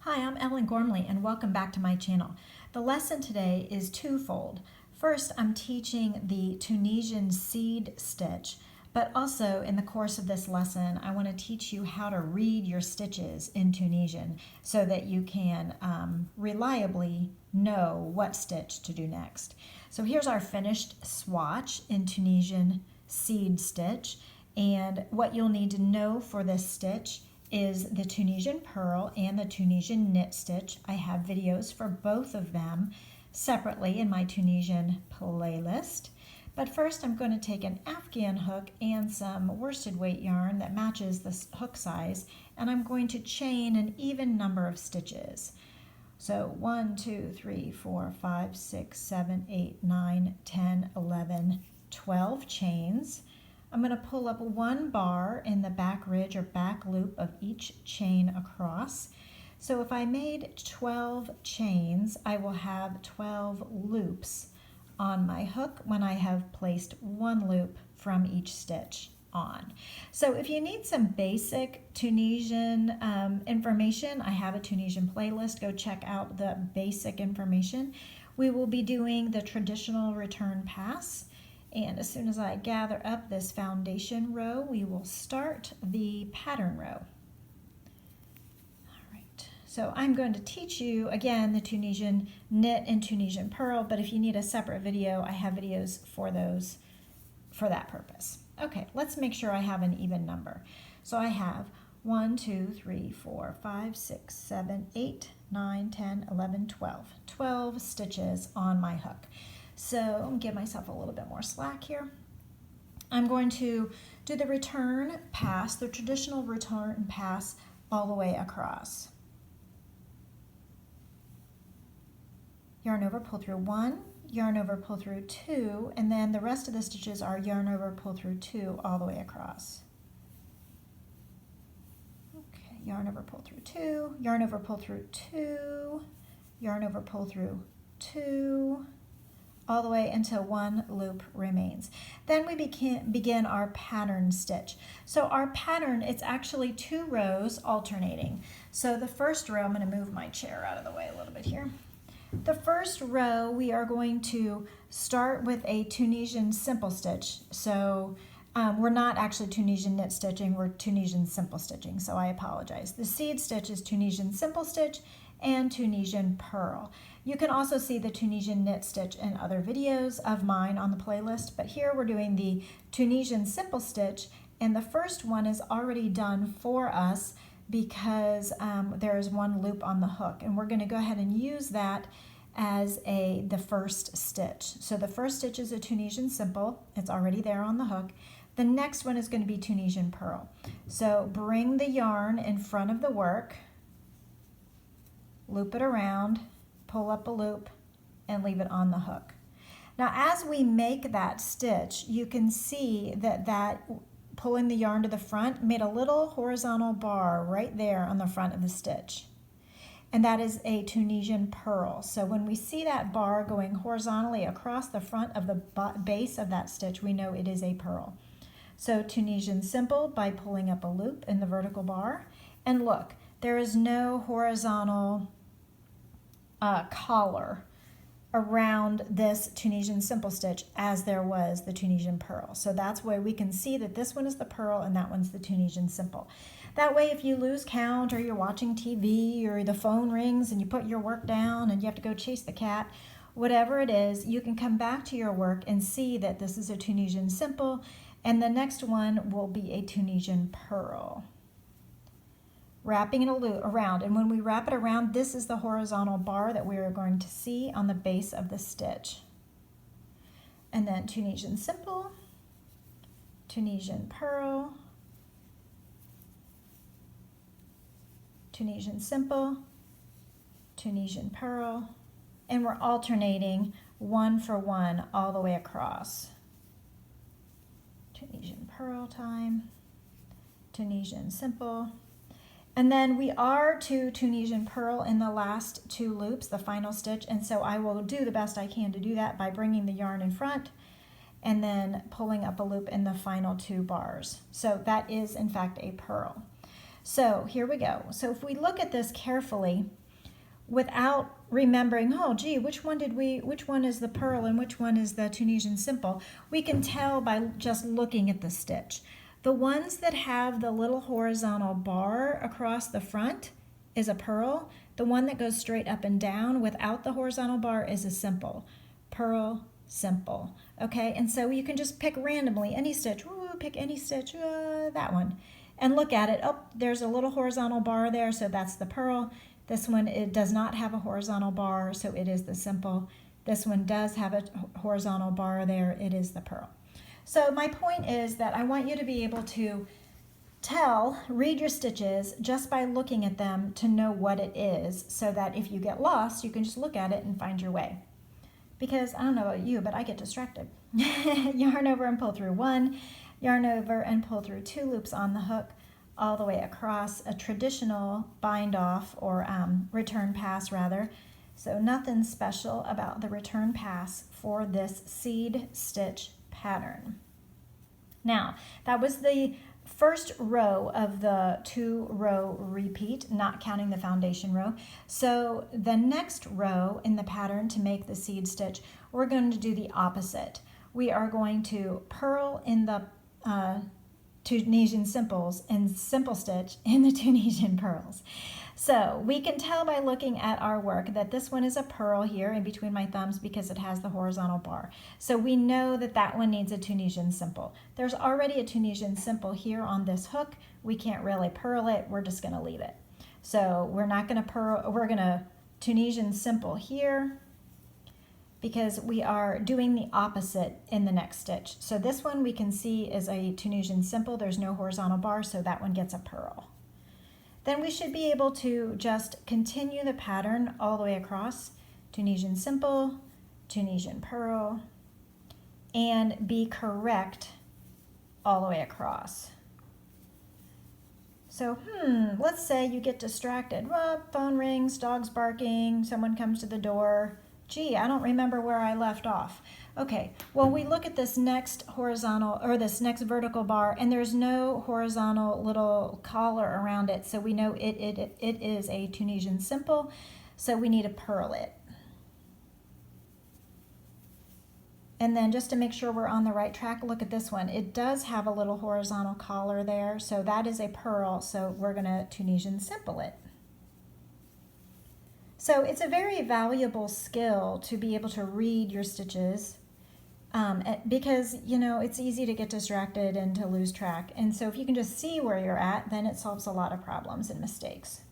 Hi, I'm Ellen Gormley and welcome back to my channel. The lesson today is twofold. First, I'm teaching the Tunisian seed stitch, but also in the course of this lesson, I want to teach you how to read your stitches in Tunisian so that you can reliably know what stitch to do next. So here's our finished swatch in Tunisian seed stitch, and what you'll need to know for this stitch is the Tunisian purl and the Tunisian knit stitch. I have videos for both of them separately in my Tunisian playlist. But first I'm going to take an Afghan hook and some worsted weight yarn that matches the hook size, and I'm going to chain an even number of stitches. So 1, 2, 3, 4, 5, 6, 7, 8, 9, 10, 11, 12 chains. I'm going to pull up one bar in the back ridge or back loop of each chain across. So if I made 12 chains, I will have 12 loops on my hook when I have placed one loop from each stitch on. So if you need some basic Tunisian information, I have a Tunisian playlist. Go check out the basic information. We will be doing the traditional return pass. And as soon as I gather up this foundation row, we will start the pattern row. All right, so I'm going to teach you, again, the Tunisian knit and Tunisian purl, but if you need a separate video, I have videos for those for that purpose. Okay, let's make sure I have an even number. So I have 1, 2, 3, 4, 5, 6, 7, 8, 9, 10, 11, 12. 12 stitches on my hook. So I'm going to give myself a little bit more slack here. I'm going to do the return pass, the traditional return pass, all the way across. Yarn over, pull through 1, yarn over, pull through 2, and then the rest of the stitches are yarn over, pull through 2 all the way across. Okay, yarn over, pull through 2, yarn over, pull through 2, yarn over, pull through 2, all the way until one loop remains. Then we begin our pattern stitch. So our pattern, it's actually 2 rows alternating. So the first row, I'm going to move my chair out of the way a little bit here. The first row, we are going to start with a Tunisian simple stitch. So we're not actually Tunisian knit stitching, we're Tunisian simple stitching, so I apologize. The seed stitch is Tunisian simple stitch and Tunisian purl. You can also see the Tunisian knit stitch in other videos of mine on the playlist, but here we're doing the Tunisian simple stitch, and the first one is already done for us because there is one loop on the hook, and we're going to go ahead and use that as the first stitch. So the first stitch is a Tunisian simple, it's already there on the hook. The next one is going to be Tunisian purl. So bring the yarn in front of the work, loop it around, pull up a loop, and leave it on the hook. Now as we make that stitch, you can see that pulling the yarn to the front made a little horizontal bar right there on the front of the stitch. And that is a Tunisian purl. So when we see that bar going horizontally across the front of the base of that stitch, we know it is a purl. So Tunisian simple by pulling up a loop in the vertical bar. And look, there is no horizontal collar around this Tunisian simple stitch as there was the Tunisian purl. So that's why we can see that this one is the purl and that one's the Tunisian simple. That way if you lose count or you're watching TV or the phone rings and you put your work down and you have to go chase the cat, whatever it is, you can come back to your work and see that this is a Tunisian simple and the next one will be a Tunisian purl. Wrapping it around, and when we wrap it around, this is the horizontal bar that we are going to see on the base of the stitch. And then Tunisian simple, Tunisian purl, Tunisian simple, Tunisian purl, and we're alternating one for one all the way across. Tunisian purl time, Tunisian simple. And then we are to Tunisian purl in the last 2 loops, the final stitch, and so I will do the best I can to do that by bringing the yarn in front and then pulling up a loop in the final 2 bars. So that is in fact a purl. So here we go. So if we look at this carefully, without remembering, oh gee, which one is the purl and which one is the Tunisian simple, we can tell by just looking at the stitch. The ones that have the little horizontal bar across the front is a purl. The one that goes straight up and down without the horizontal bar is a simple. Purl, simple. Okay, and so you can just pick randomly any stitch. Ooh, pick any stitch, that one. And look at it. Oh, there's a little horizontal bar there, so that's the purl. This one, it does not have a horizontal bar, so it is the simple. This one does have a horizontal bar there. It is the purl. So my point is that I want you to be able to read your stitches just by looking at them to know what it is, so that if you get lost, you can just look at it and find your way. Because I don't know about you, but I get distracted. Yarn over and pull through 1, yarn over and pull through 2 loops on the hook, all the way across, a traditional bind off or return pass rather. So nothing special about the return pass for this seed stitch pattern. Now, that was the first row of the 2-row repeat, not counting the foundation row. So the next row in the pattern, to make the seed stitch, we're going to do the opposite. We are going to purl in the Tunisian simples and simple stitch in the Tunisian purls. So we can tell by looking at our work that this one is a purl here in between my thumbs because it has the horizontal bar. So we know that that one needs a Tunisian simple. There's already a Tunisian simple here on this hook. We can't really purl it. We're just going to leave it. So we're not going to purl. We're going to Tunisian simple here, because we are doing the opposite in the next stitch. So this one we can see is a Tunisian simple. There's no horizontal bar, so that one gets a purl. Then we should be able to just continue the pattern all the way across, Tunisian simple, Tunisian purl, and be correct all the way across. So, let's say you get distracted. Well, phone rings, dog's barking, someone comes to the door. Gee, I don't remember where I left off. Okay, well, we look at this next horizontal or this next vertical bar, and there's no horizontal little collar around it, so we know it is a Tunisian simple, so we need to purl it. And then just to make sure we're on the right track, look at this one. It does have a little horizontal collar there, so that is a purl, so we're going to Tunisian simple it. So it's a very valuable skill to be able to read your stitches because, you know, it's easy to get distracted and to lose track. And so if you can just see where you're at, then it solves a lot of problems and mistakes.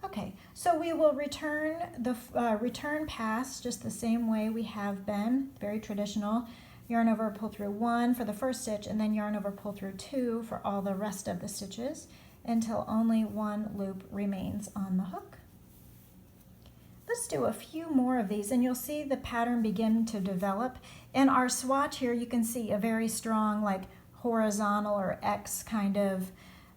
Okay, so we will return the return pass just the same way we have been, very traditional. Yarn over, pull through 1 for the first stitch, and then yarn over, pull through 2 for all the rest of the stitches until only 1 loop remains on the hook. Let's do a few more of these and you'll see the pattern begin to develop. In our swatch here, you can see a very strong like horizontal or X kind of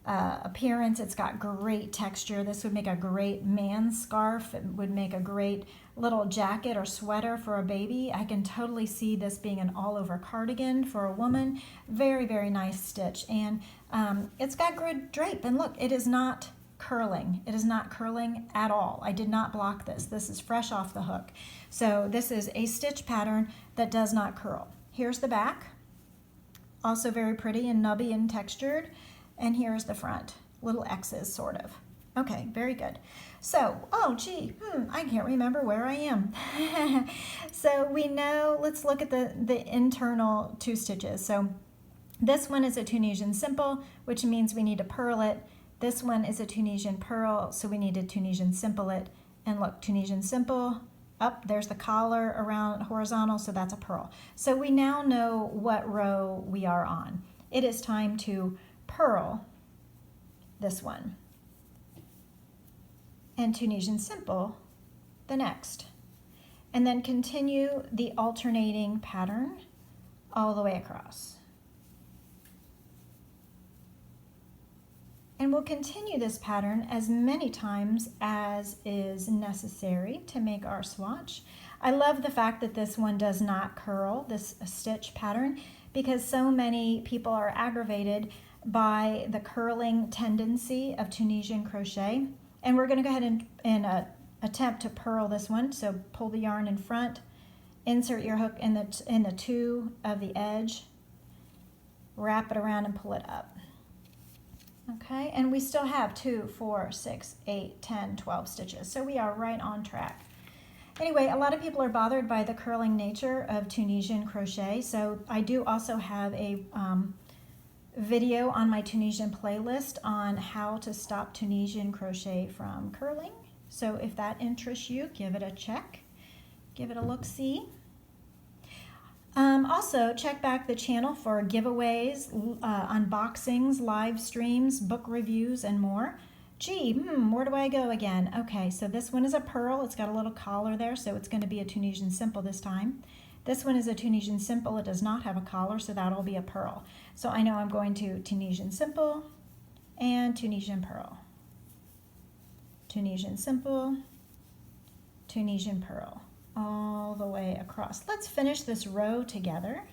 appearance. It's got great texture. This would make a great man's scarf. It would make a great little jacket or sweater for a baby. I can totally see this being an all-over cardigan for a woman. Very, very nice stitch. And it's got good drape. And look, it is not curling. It is not curling at all. I did not block this. This is fresh off the hook. So this is a stitch pattern that does not curl. Here's the back, also very pretty and nubby and textured. And here's the front, little X's sort of. Okay, very good. So, oh gee, I can't remember where I am. So we know, let's look at the internal 2 stitches. So this one is a Tunisian simple, which means we need to purl it. This one is a Tunisian purl, so we need to Tunisian simple it. And look, Tunisian simple, up, there's the collar around horizontal, so that's a purl. So we now know what row we are on. It is time to purl this one and Tunisian simple the next. And then continue the alternating pattern all the way across. And we'll continue this pattern as many times as is necessary to make our swatch. I love the fact that this one does not curl, this stitch pattern, because so many people are aggravated by the curling tendency of Tunisian crochet. And we're going to go ahead and attempt to purl this one. So pull the yarn in front, insert your hook in the two of the edge, wrap it around and pull it up. Okay, and we still have 2, 4, 6, 8, 10, 12 stitches. So we are right on track. Anyway, a lot of people are bothered by the curling nature of Tunisian crochet. So I do also have a video on my Tunisian playlist on how to stop Tunisian crochet from curling. So if that interests you, give it a check, give it a look-see. Also, check back the channel for giveaways, unboxings, live streams, book reviews, and more. Gee, where do I go again? Okay, so this one is a purl. It's got a little collar there, so it's going to be a Tunisian simple this time. This one is a Tunisian simple. It does not have a collar, so that'll be a purl. So I know I'm going to Tunisian simple and Tunisian purl. Tunisian simple, Tunisian purl, all the way across. Let's finish this row together.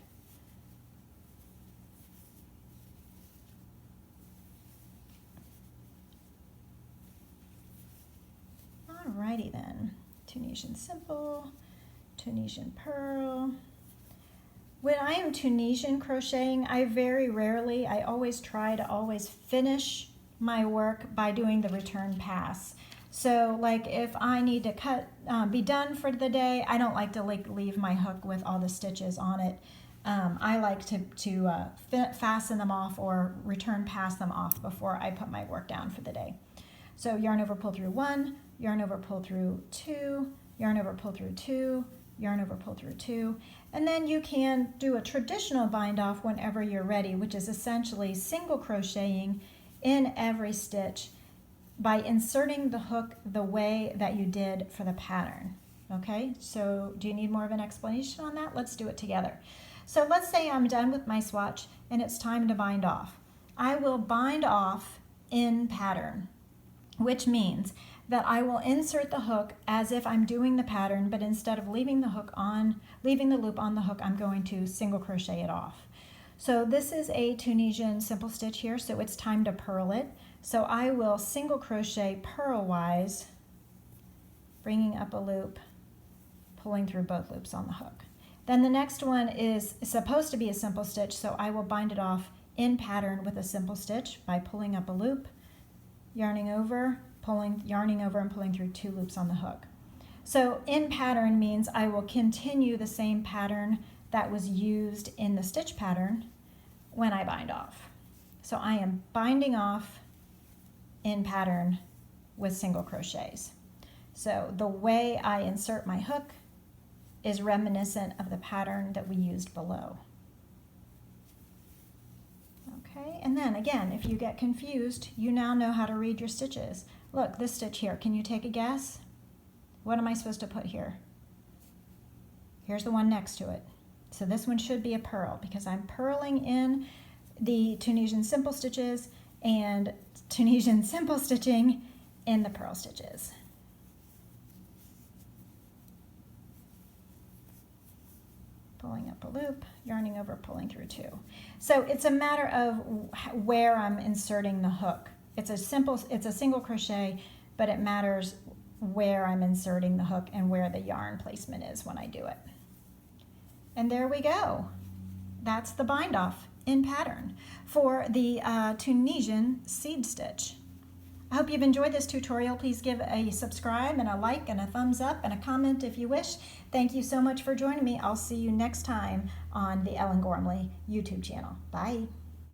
Alrighty then, Tunisian simple, Tunisian purl. When I am Tunisian crocheting, I always try to always finish my work by doing the return pass. So like if I need to be done for the day, I don't like to leave my hook with all the stitches on it. I like to fasten them off or return pass them off before I put my work down for the day. So yarn over, pull through 1, yarn over, pull through 2, yarn over, pull through 2, yarn over, pull through 2, and then you can do a traditional bind off whenever you're ready, which is essentially single crocheting in every stitch by inserting the hook the way that you did for the pattern. Okay, so do you need more of an explanation on that? Let's do it together. So let's say I'm done with my swatch and it's time to bind off. I will bind off in pattern, which means that I will insert the hook as if I'm doing the pattern, but instead of leaving the loop on the hook, I'm going to single crochet it off. So this is a Tunisian simple stitch here, so it's time to purl it. So I will single crochet purlwise, bringing up a loop, pulling through both loops on the hook. Then the next one is supposed to be a simple stitch, so I will bind it off in pattern with a simple stitch by pulling up a loop, yarning over, and pulling through 2 loops on the hook. So in pattern means I will continue the same pattern that was used in the stitch pattern when I bind off. So I am binding off in pattern with single crochets. So the way I insert my hook is reminiscent of the pattern that we used below. Okay, and then again, if you get confused, you now know how to read your stitches. Look, this stitch here, can you take a guess? What am I supposed to put here? Here's the one next to it. So this one should be a purl because I'm purling in the Tunisian simple stitches and Tunisian simple stitching in the purl stitches. Pulling up a loop, yarning over, pulling through 2. So it's a matter of where I'm inserting the hook. It's a single crochet, but it matters where I'm inserting the hook and where the yarn placement is when I do it. And there we go. That's the bind off in pattern for the Tunisian seed stitch. I hope you've enjoyed this tutorial. Please give a subscribe and a like and a thumbs up and a comment if you wish. Thank you so much for joining me. I'll see you next time on the Ellen Gormley YouTube channel. Bye.